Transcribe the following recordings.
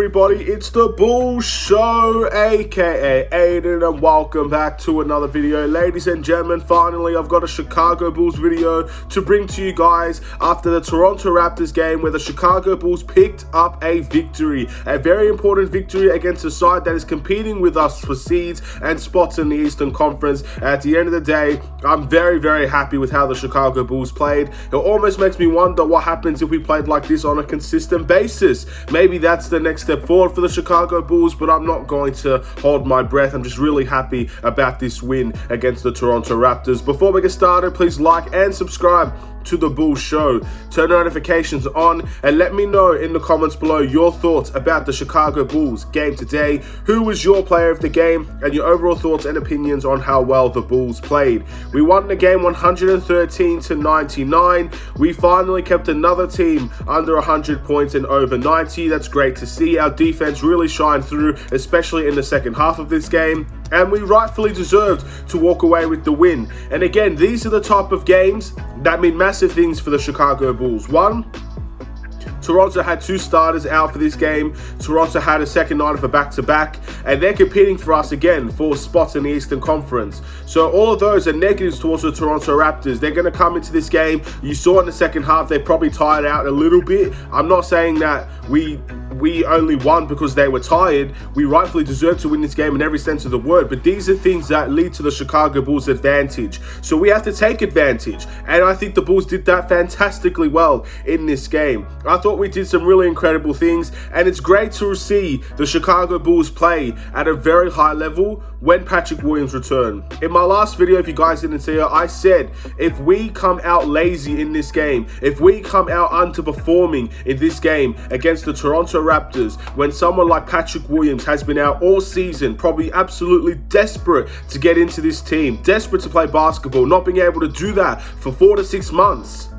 everybody, it's the Bull Show, aka Aidan, and welcome back to another video. Ladies and gentlemen, finally I've got a Chicago Bulls video to bring to you guys after the Toronto Raptors game where the Chicago Bulls picked up a victory. A very important victory against a side that is competing with us for seeds and spots in the Eastern Conference. At the end of the day, I'm very happy with how the Chicago Bulls played. It almost makes me wonder what happens if we played like this on a consistent basis. Maybe that's the next step forward for the Chicago Bulls, but I'm not going to hold my breath. I'm just really happy about this win against the Toronto Raptors. Before we get started, please like and subscribe to the Bull Show. Turn notifications on and let me know in the comments below your thoughts about the Chicago Bulls game today. Who was your player of the game and your overall thoughts and opinions on how well the Bulls played. We won the game 113-99. We finally kept another team under 100 points and over 90. That's great to see. Our defense really shined through, especially in the second half of this game, and we rightfully deserved to walk away with the win. And again, these are the type of games that mean massive things for the Chicago Bulls. One, Toronto had two starters out for this game. Toronto had a second night of a back-to-back, and they're competing for us again for spots in the Eastern Conference. So all of those are negatives towards the Toronto Raptors. They're going to come into this game. You saw in the second half, they probably tired out a little bit. I'm not saying that we only won because they were tired. We rightfully deserve to win this game in every sense of the word, but these are things that lead to the Chicago Bulls' advantage. So we have to take advantage, and I think the Bulls did that fantastically well in this game. I thought we did some really incredible things, and it's great to see the Chicago Bulls play at a very high level when Patrick Williams returned. In my last video, if you guys didn't see it, I said if we come out lazy in this game, if we come out underperforming in this game against the Toronto Raptors, when someone like Patrick Williams has been out all season, probably absolutely desperate to get into this team, desperate to play basketball, not being able to do that for 4 to 6 months,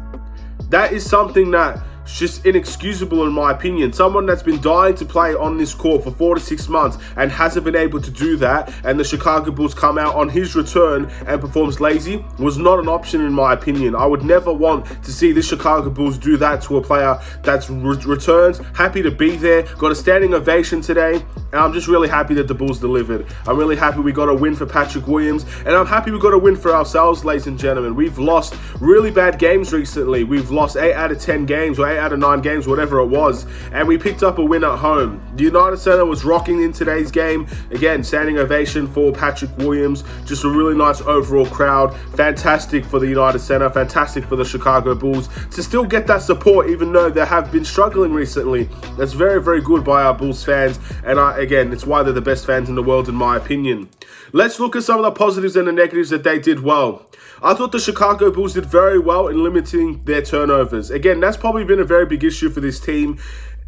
that is something that just inexcusable in my opinion. Someone that's been dying to play on this court for 4 to 6 months and hasn't been able to do that, and the Chicago Bulls come out on his return and performs lazy, was not an option in my opinion. I would never want to see the Chicago Bulls do that to a player that's returned, happy to be there, got a standing ovation today, and I'm just really happy that the Bulls delivered. I'm really happy we got a win for Patrick Williams, and I'm happy we got a win for ourselves, ladies and gentlemen. We've lost really bad games recently. We've lost 8 out of 10 games, or 8 out of 9 games, whatever it was, and we picked up a win at home. The United Center was rocking in today's game. Again, standing ovation for Patrick Williams. Just a really nice overall crowd. Fantastic for the United Center, fantastic for the Chicago Bulls to still get that support even though they have been struggling recently. That's very good by our Bulls fans, and again, it's why they're the best fans in the world in my opinion. Let's look at some of the positives and the negatives that they did well. I thought the Chicago Bulls did very well in limiting their turnovers. Again, that's probably been a very big issue for this team.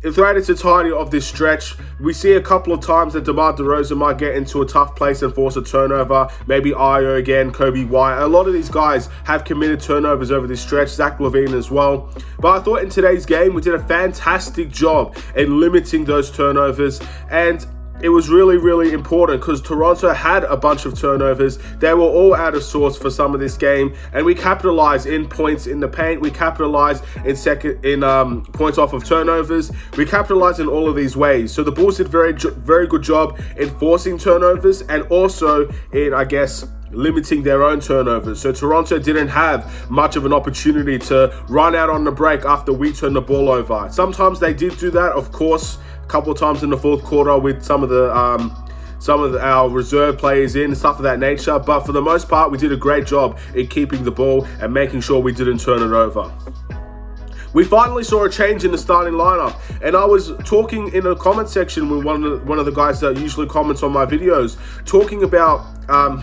Throughout its entirety of this stretch, we see a couple of times that DeMar DeRozan might get into a tough place and force a turnover. Maybe Io again, Kobe White. A lot of these guys have committed turnovers over this stretch. Zach Lavine as well. But I thought in today's game, we did a fantastic job in limiting those turnovers, and it was really important because Toronto had a bunch of turnovers. They were all out of sorts for some of this game, and we capitalized in points in the paint. We capitalized in points off of turnovers. We capitalized in all of these ways. So the Bulls did very good job in forcing turnovers and also in, I guess, limiting their own turnovers. So Toronto didn't have much of an opportunity to run out on the break after we turned the ball over. Sometimes they did do that, of course, a couple of times in the fourth quarter with some of our reserve players in and stuff of that nature, but for the most part we did a great job in keeping the ball and making sure we didn't turn it over. We finally saw a change in the starting lineup, and I was talking in the comment section with one of the guys that usually comments on my videos, talking about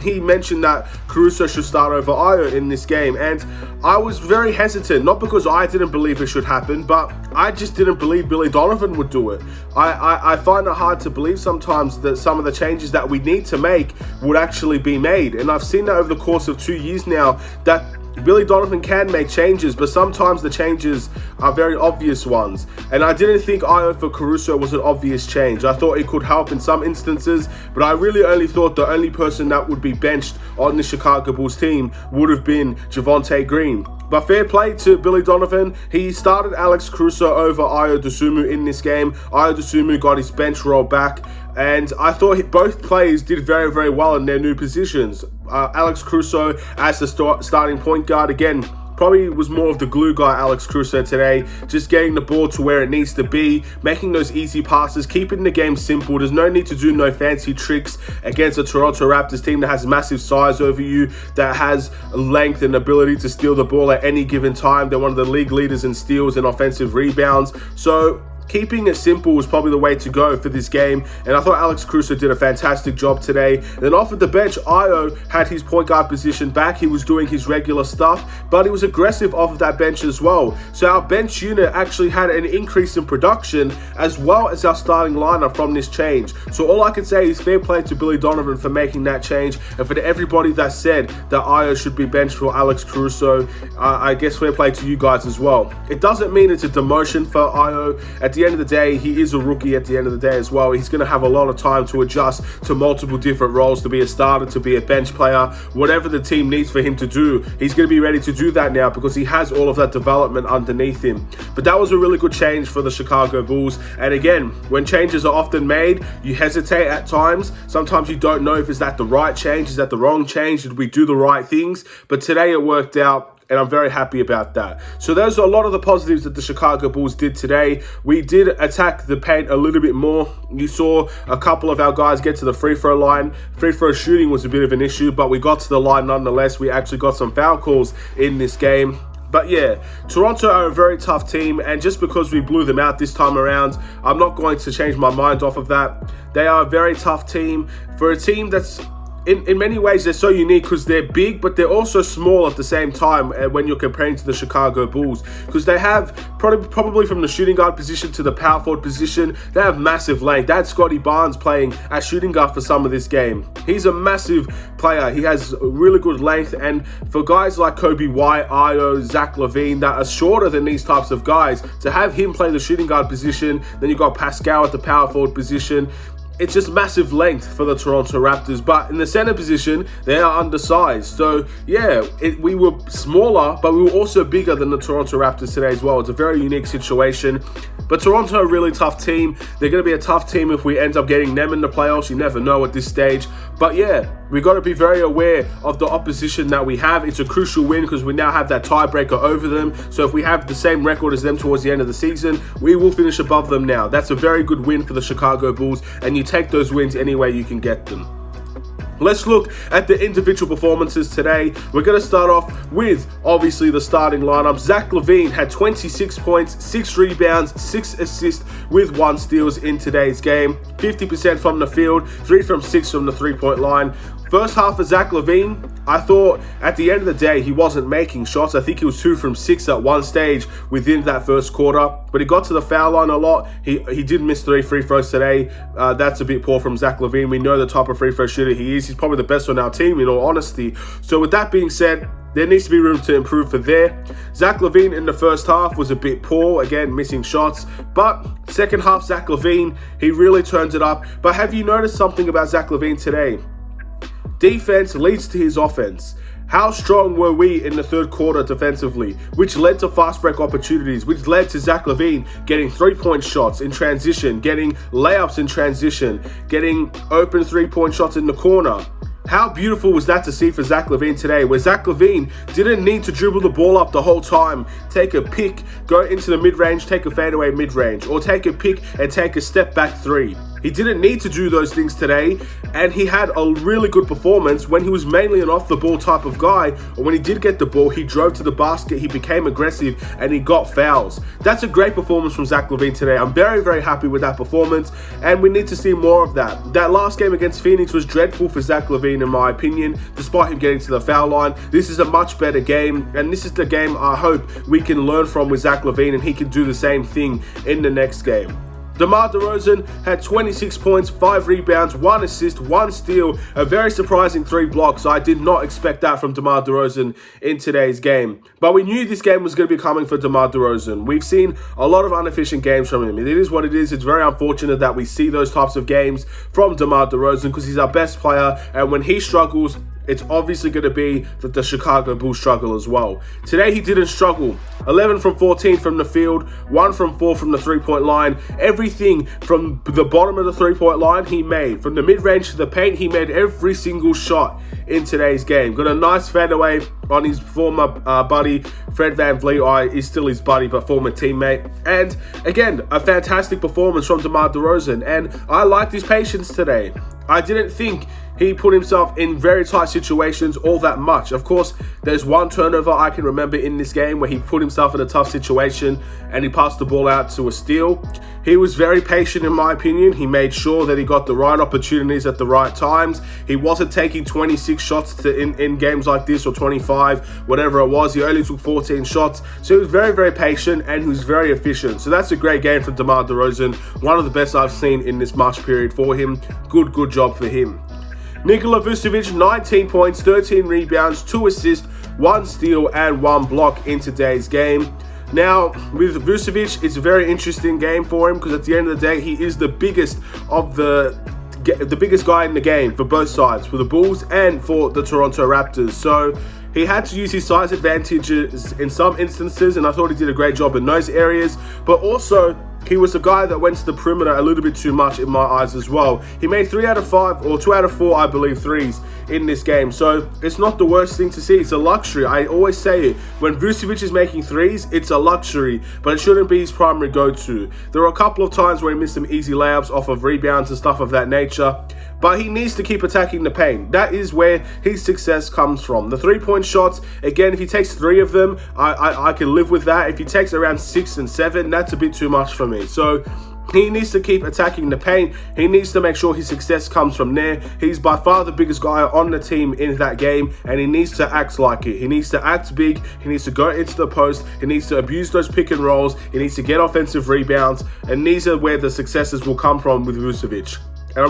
he mentioned that Caruso should start over Io in this game, and I was very hesitant, not because I didn't believe it should happen, but I just didn't believe Billy Donovan would do it. I find it hard to believe sometimes that some of the changes that we need to make would actually be made, and I've seen that over the course of 2 years now, that Billy Donovan can make changes, but sometimes the changes are very obvious ones. And I didn't think Io for Caruso was an obvious change. I thought it could help in some instances, but I really only thought the only person that would be benched on the Chicago Bulls team would have been Javonte Green. But fair play to Billy Donovan. He started Alex Caruso over Ayo Dosunmu in this game. Ayo Dosunmu got his bench roll back, and I thought both players did very, very well in their new positions. Alex Caruso as the starting point guard again. Probably was more of the glue guy, Alex Caruso, today. Just getting the ball to where it needs to be, making those easy passes, keeping the game simple. There's no need to do no fancy tricks against a Toronto Raptors team that has massive size over you, that has length and ability to steal the ball at any given time. They're one of the league leaders in steals and offensive rebounds. So keeping it simple was probably the way to go for this game, and I thought Alex Caruso did a fantastic job today. And then off of the bench, Ayo had his point guard position back. He was doing his regular stuff, but he was aggressive off of that bench as well. So our bench unit actually had an increase in production as well as our starting lineup from this change. So all I can say is fair play to Billy Donovan for making that change, and for everybody that said that Ayo should be benched for Alex Caruso, I guess fair play to you guys as well. It doesn't mean it's a demotion for Ayo. At the end of the day, he is a rookie at the end of the day as well. He's going to have a lot of time to adjust to multiple different roles, to be a starter, to be a bench player, whatever the team needs for him to do. He's going to be ready to do that now because he has all of that development underneath him. But that was a really good change for the Chicago Bulls. And again, when changes are often made, you hesitate at times. Sometimes you don't know if is that the right change, is that the wrong change, did we do the right things? But today it worked out, and I'm very happy about that. So those are a lot of the positives that the Chicago Bulls did today. We did attack the paint a little bit more. You saw a couple of our guys get to the free throw line. Free throw shooting was a bit of an issue, but we got to the line nonetheless. We actually got some foul calls in this game. But yeah, Toronto are a very tough team, and just because we blew them out this time around, I'm not going to change my mind off of that. They are a very tough team. For a team that's in many ways, they're so unique because they're big, but they're also small at the same time when you're comparing to the Chicago Bulls, because they have probably from the shooting guard position to the power forward position, they have massive length. They had Scotty Barnes playing at shooting guard for some of this game. He's a massive player. He has really good length, and for guys like Kobe White, Ayo, Zach Lavine that are shorter than these types of guys, to have him play the shooting guard position, then you've got Pascal at the power forward position. It's just massive length for the Toronto Raptors, but in the center position, they are undersized. So yeah, we were smaller, but we were also bigger than the Toronto Raptors today as well. It's a very unique situation. But Toronto are a really tough team. They're going to be a tough team if we end up getting them in the playoffs. You never know at this stage. But yeah, we've got to be very aware of the opposition that we have. It's a crucial win because we now have that tiebreaker over them. So if we have the same record as them towards the end of the season, we will finish above them now. That's a very good win for the Chicago Bulls, and you take those wins any way you can get them. Let's look at the individual performances today. We're going to start off with, obviously, the starting lineup. Zach Lavine had 26 points, 6 rebounds, 6 assists with 1 steals in today's game. 50% from the field, 3 from 6 from the three-point line. First half of Zach Lavine, I thought at the end of the day, he wasn't making shots. I think he was 2 from 6 at one stage within that first quarter, but he got to the foul line a lot. He did miss 3 free throws today. That's a bit poor from Zach Lavine. We know the type of free throw shooter he is. He's probably the best on our team, in all honesty. So with that being said, there needs to be room to improve for there. Zach Lavine in the first half was a bit poor, again, missing shots. But second half, Zach Lavine, he really turned it up. But have you noticed something about Zach Lavine today? Defense leads to his offense. How strong were we in the third quarter defensively, which led to fast break opportunities, which led to Zach Lavine getting 3-point shots in transition, getting layups in transition, getting open 3-point shots in the corner. How beautiful was that to see for Zach Lavine today, where Zach Lavine didn't need to dribble the ball up the whole time, take a pick, go into the mid-range, take a fadeaway mid-range, or take a pick and take a step back 3. He didn't need to do those things today, and he had a really good performance when he was mainly an off-the-ball type of guy, or when he did get the ball, he drove to the basket, he became aggressive, and he got fouls. That's a great performance from Zach Lavine today. I'm very, very happy with that performance, and we need to see more of that. That last game against Phoenix was dreadful for Zach Lavine, in my opinion, despite him getting to the foul line. This is a much better game, and this is the game I hope we can learn from with Zach Lavine, and he can do the same thing in the next game. DeMar DeRozan had 26 points, 5 rebounds, 1 assist, 1 steal, a very surprising 3 blocks. I did not expect that from DeMar DeRozan in today's game. But we knew this game was going to be coming for DeMar DeRozan. We've seen a lot of inefficient games from him. It is what it is. It's very unfortunate that we see those types of games from DeMar DeRozan because he's our best player, and when he struggles, it's obviously going to be that the Chicago Bulls struggle as well. Today he didn't struggle. 11 from 14 from the field, 1 from 4 from the three-point line. Everything from the bottom of the three-point line he made. From the mid-range to the paint, he made every single shot in today's game. Got a nice fadeaway on his former buddy, Fred VanVleet. He's still his buddy, but former teammate. And again, a fantastic performance from DeMar DeRozan. And I liked his patience today. I didn't think he put himself in very tight situations all that much. Of course, there's one turnover I can remember in this game where he put himself in a tough situation and he passed the ball out to a steal. He was very patient in my opinion. He made sure that he got the right opportunities at the right times. He wasn't taking 26 shots in games like this, or 25, whatever it was. He only took 14 shots. So he was very, very patient and he was very efficient. So that's a great game from DeMar DeRozan. One of the best I've seen in this March period for him. Good job for him. Nikola Vucevic, 19 points, 13 rebounds, 2 assists, 1 steal, and 1 block in today's game. Now, with Vucevic, it's a very interesting game for him because at the end of the day, he is the biggest of the biggest guy in the game for both sides, for the Bulls and for the Toronto Raptors. So he had to use his size advantages in some instances, and I thought he did a great job in those areas. But also, he was a guy that went to the perimeter a little bit too much in my eyes as well. He made 3 out of 5 or 2 out of 4, I believe, threes in this game. So it's not the worst thing to see. It's a luxury. I always say it. When Vucevic is making threes, it's a luxury, but it shouldn't be his primary go-to. There were a couple of times where he missed some easy layups off of rebounds and stuff of that nature, but he needs to keep attacking the paint. That is where his success comes from. The three-point shots, again, if he takes 3 of them, I can live with that. If he takes around 6 and 7, that's a bit too much for me. So he needs to keep attacking the paint. He needs to make sure his success comes from there. He's by far the biggest guy on the team in that game, and he needs to act like it. He needs to act big. He needs to go into the post. He needs to abuse those pick and rolls. He needs to get offensive rebounds, and these are where the successes will come from with Vucevic. And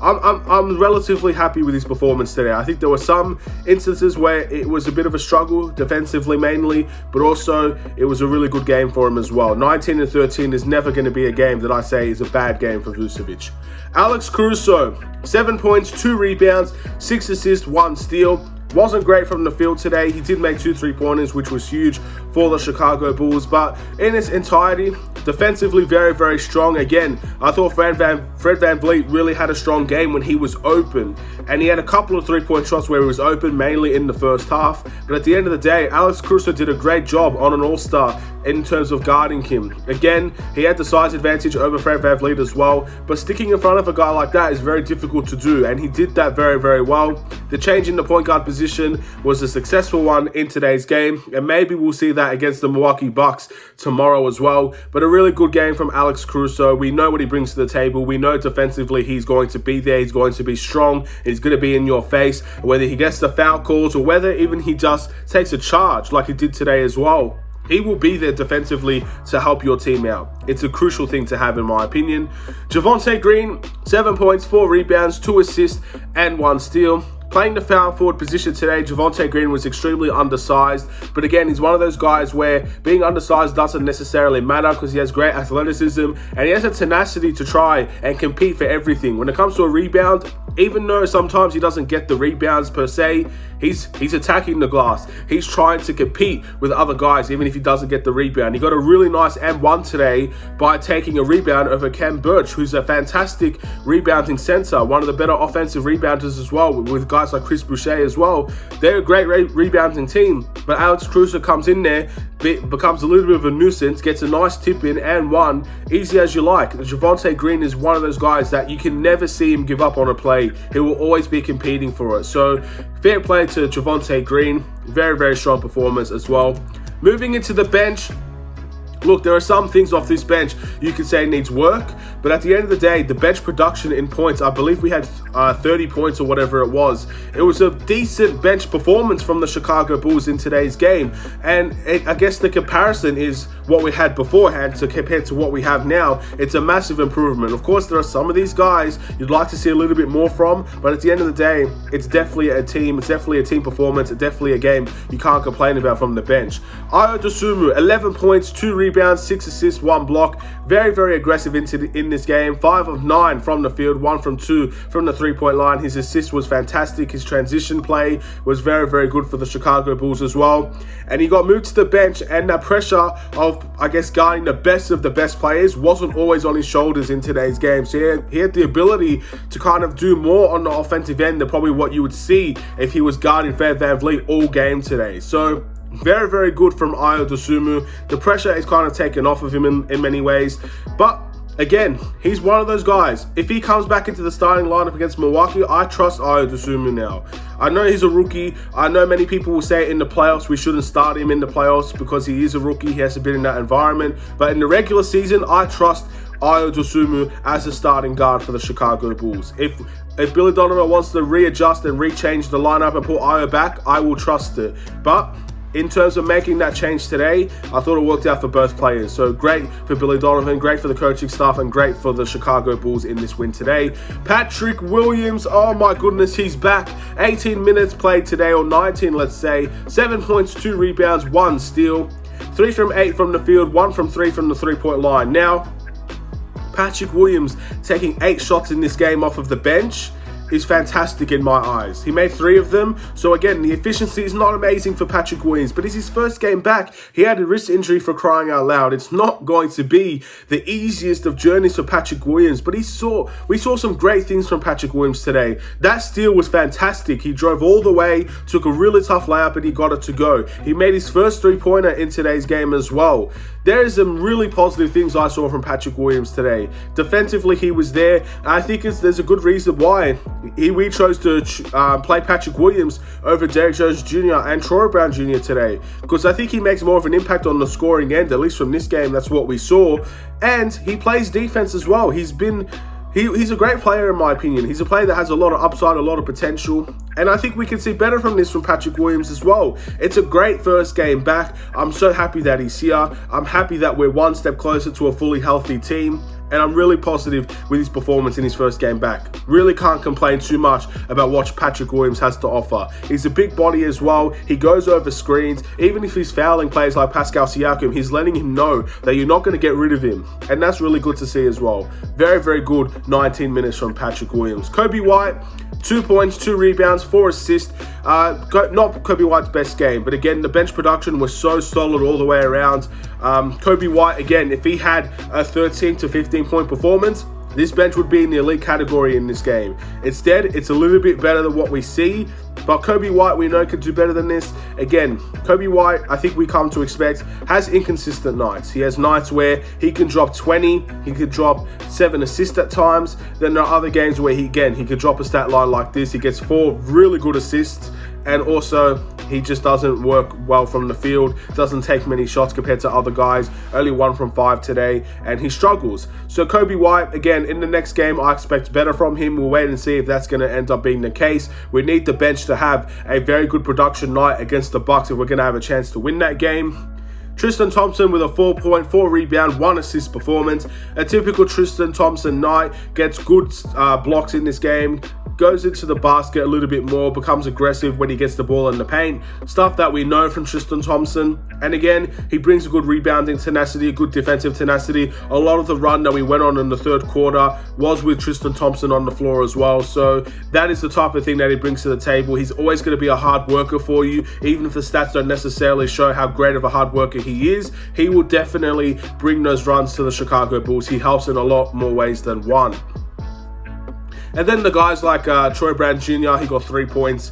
I'm relatively happy with his performance today. I think there were some instances where it was a bit of a struggle, defensively mainly, but also it was a really good game for him as well. 19 and 13 is never going to be a game that I say is a bad game for Vucevic. Alex Caruso, 7 points, 2 rebounds, 6 assists, 1 steal. Wasn't great from the field today. He did make 2 3-pointers, which was huge for the Chicago Bulls, but in its entirety, defensively very, very strong. Again, I thought Fred VanVleet really had a strong game when he was open, and he had a couple of 3-point shots where he was open, mainly in the first half. But at the end of the day, Alex Caruso did a great job on an all-star in terms of guarding him. Again, he had the size advantage over Fred VanVleet as well, but sticking in front of a guy like that is very difficult to do, and he did that very, very well. The change in the point guard position was a successful one in today's game, and maybe we'll see that against the Milwaukee Bucks tomorrow as well. But a really good game from Alex Caruso. We know what he brings to the table. We know defensively he's going to be there. He's going to be strong. He's going to be in your face, whether he gets the foul calls or whether even he just takes a charge like he did today as well. He will be there defensively to help your team out. It's a crucial thing to have in my opinion. Javonte Green, 7 points, 4 rebounds, 2 assists, and 1 steal. Playing the foul forward position today, Javonte Green was extremely undersized. But again, he's one of those guys where being undersized doesn't necessarily matter because he has great athleticism and he has a tenacity to try and compete for everything. When it comes to a rebound, even though sometimes he doesn't get the rebounds per se, he's attacking the glass. He's trying to compete with other guys even if he doesn't get the rebound. He got a really nice and-1 today by taking a rebound over Kem Birch, who's a fantastic rebounding center, one of the better offensive rebounders as well, with guys like Chris Boucher as well. They're a great rebounding team, but Alex Caruso comes in there, becomes a little bit of a nuisance, gets a nice tip in and 1, easy as you like. Javonte Green is one of those guys that you can never see him give up on a play. He will always be competing for it. So fair play to Javonte Green. Very, very strong performance as well. Moving into the bench, look, there are some things off this bench you could say needs work, but at the end of the day, the bench production in points, I believe we had 30 points or whatever it was. It was a decent bench performance from the Chicago Bulls in today's game, and I guess the comparison is what we had beforehand to compared to what we have now. It's a massive improvement. Of course, there are some of these guys you'd like to see a little bit more from, but at the end of the day, it's definitely a team. It's definitely a team performance. It's definitely a game you can't complain about from the bench. Ayo Dosunmu, 11 points, 2 rebounds, rebounds, 6 assists, 1 block. Very, very aggressive in this game. 5 of 9 from the field, 1 from 2 from the three-point line. His assist was fantastic. His transition play was very, very good for the Chicago Bulls as well. And he got moved to the bench, and that pressure of, I guess, guarding the best of the best players wasn't always on his shoulders in today's game. So he had the ability to kind of do more on the offensive end than probably what you would see if he was guarding Fred VanVleet all game today. So very, very good from Ayo Dosunmu. The pressure is kind of taken off of him in many ways. But again, he's one of those guys. If he comes back into the starting lineup against Milwaukee, I trust Ayo Dosunmu now. I know he's a rookie. I know many people will say in the playoffs we shouldn't start him in the playoffs because he is a rookie. He hasn't been in that environment. But in the regular season, I trust Ayo Dosunmu as a starting guard for the Chicago Bulls. If Billy Donovan wants to readjust and rechange the lineup and put Ayo back, I will trust it. But in terms of making that change today, I thought it worked out for both players. So great for Billy Donovan, great for the coaching staff, and great for the Chicago Bulls in this win today. Patrick Williams, oh my goodness, he's back. 18 minutes played today, or 19, let's say. 7 points, 2 rebounds, 1 steal. 3 from 8 from the field, 1 from 3 from the three-point line. Now, Patrick Williams taking 8 shots in this game off of the bench is fantastic in my eyes. He made 3 of them. So again, the efficiency is not amazing for Patrick Williams, but it's his first game back. He had a wrist injury, for crying out loud. It's not going to be the easiest of journeys for Patrick Williams, but we saw some great things from Patrick Williams today. That steal was fantastic. He drove all the way, took a really tough layup, and he got it to go. He made his first 3-pointer in today's game as well. There is some really positive things I saw from Patrick Williams today. Defensively, he was there. And I think there's a good reason why we chose to play Patrick Williams over Derrick Jones Jr. and Troy Brown Jr. today, because I think he makes more of an impact on the scoring end, at least from this game. That's what we saw. And he plays defense as well. He's a great player in my opinion. He's a player that has a lot of upside, a lot of potential. And I think we can see better from this from Patrick Williams as well. It's a great first game back. I'm so happy that he's here. I'm happy that we're one step closer to a fully healthy team. And I'm really positive with his performance in his first game back. Really can't complain too much about what Patrick Williams has to offer. He's a big body as well. He goes over screens. Even if he's fouling players like Pascal Siakam, he's letting him know that you're not going to get rid of him. And that's really good to see as well. Very, very good 19 minutes from Patrick Williams. Coby White, 2 points, 2 rebounds, 4 assists. Not Coby White's best game, but again, the bench production was so solid all the way around. Coby White, again, if he had a 13 to 15 point performance, this bench would be in the elite category in this game. Instead, it's a little bit better than what we see, but Coby White, we know, can do better than this. Again, Coby White, I think we come to expect, has inconsistent nights. He has nights where he can drop 20, he could drop 7 assists at times. Then there are other games where he could drop a stat line like this. He gets 4 really good assists, and also he just doesn't work well from the field, doesn't take many shots compared to other guys, only 1 from 5 today, and he struggles. So Coby White, again, in the next game, I expect better from him. We'll wait and see if that's going to end up being the case. We need the bench to have a very good production night against the Bucks if we're going to have a chance to win that game. Tristan Thompson with a 4-point, 4 rebound, 1 assist performance. A typical Tristan Thompson night, gets good blocks in this game, goes into the basket a little bit more, becomes aggressive when he gets the ball in the paint. Stuff that we know from Tristan Thompson. And again, he brings a good rebounding tenacity, a good defensive tenacity. A lot of the run that we went on in the third quarter was with Tristan Thompson on the floor as well. So that is the type of thing that he brings to the table. He's always going to be a hard worker for you. Even if the stats don't necessarily show how great of a hard worker he is, he will definitely bring those runs to the Chicago Bulls. He helps in a lot more ways than one. And then the guys like Troy Brown Jr., he got 3 points.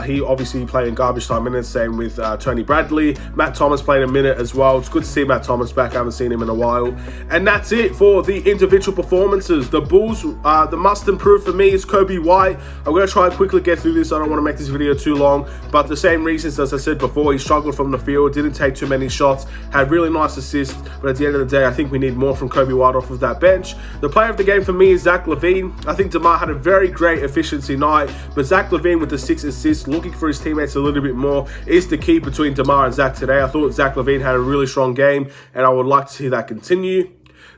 He obviously played in garbage time minutes, same with Tony Bradley. Matt Thomas played a minute as well. It's good to see Matt Thomas back. I haven't seen him in a while. And that's it for the individual performances. The Bulls, the must improve for me is Coby White. I'm going to try and quickly get through this. I don't want to make this video too long, but the same reasons as I said before. He struggled from the field, didn't take too many shots, had really nice assists, but at the end of the day, I think we need more from Coby White off of that bench. The player of the game for me is Zach Lavine. I think DeMar had a very great efficiency night, but Zach Lavine with the 6 assists, looking for his teammates a little bit more, is the key between DeMar and Zach today. I thought Zach Lavine had a really strong game, and I would like to see that continue.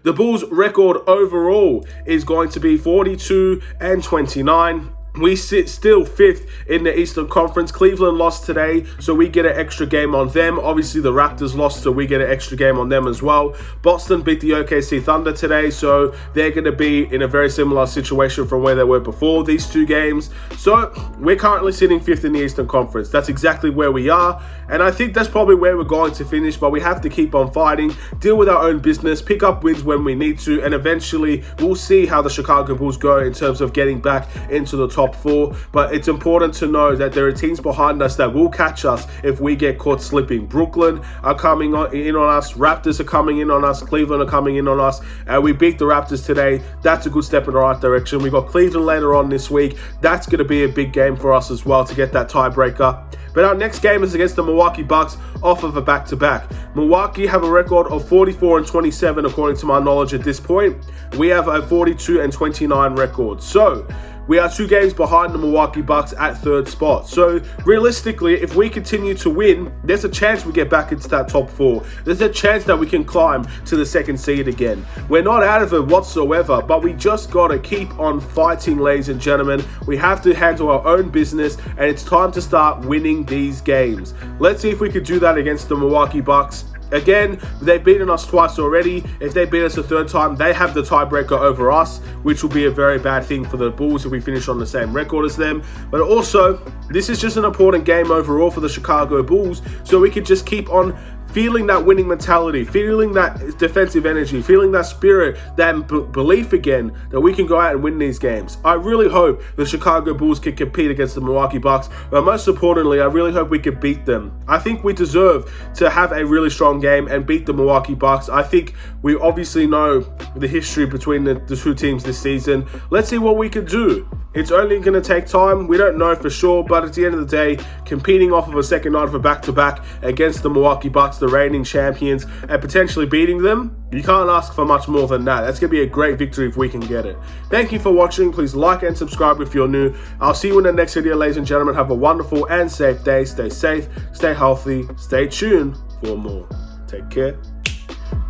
The Bulls' record overall is going to be 42-29. We sit still 5th in the Eastern Conference. Cleveland lost today, so we get an extra game on them. Obviously, the Raptors lost, so we get an extra game on them as well. Boston beat the OKC Thunder today, so they're going to be in a very similar situation from where they were before these two games. So we're currently sitting 5th in the Eastern Conference. That's exactly where we are, and I think that's probably where we're going to finish, but we have to keep on fighting, deal with our own business, pick up wins when we need to, and eventually we'll see how the Chicago Bulls go in terms of getting back into the top 4. But it's important to know that there are teams behind us that will catch us if we get caught slipping. Brooklyn are coming in on us, Raptors are coming in on us, Cleveland are coming in on us, and we beat the Raptors today. That's a good step in the right direction. We got Cleveland later on this week. That's going to be a big game for us as well to get that tiebreaker. But our next game is against the Milwaukee Bucks off of a back-to-back. Milwaukee have a record of 44-27 according to my knowledge at this point. We have a 42-29 record. So we are 2 games behind the Milwaukee Bucks at 3rd spot. So realistically, if we continue to win, there's a chance we get back into that top 4. There's a chance that we can climb to the 2nd seed again. We're not out of it whatsoever, but we just got to keep on fighting, ladies and gentlemen. We have to handle our own business, and it's time to start winning these games. Let's see if we could do that against the Milwaukee Bucks. Again, they've beaten us twice already. If they beat us a 3rd time, they have the tiebreaker over us, which will be a very bad thing for the Bulls if we finish on the same record as them. But also, this is just an important game overall for the Chicago Bulls, so we could just keep on feeling that winning mentality, feeling that defensive energy, feeling that spirit, that belief again that we can go out and win these games. I really hope the Chicago Bulls can compete against the Milwaukee Bucks, but most importantly, I really hope we can beat them. I think we deserve to have a really strong game and beat the Milwaukee Bucks. I think we obviously know the history between the two teams this season. Let's see what we can do. It's only going to take time. We don't know for sure, but at the end of the day, competing off of a second night of a back-to-back against the Milwaukee Bucks, the reigning champions, and potentially beating them, you can't ask for much more than that. That's going to be a great victory if we can get it. Thank you for watching. Please like and subscribe if you're new. I'll see you in the next video, ladies and gentlemen. Have a wonderful and safe day. Stay safe, stay healthy, stay tuned for more. Take care,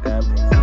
and peace.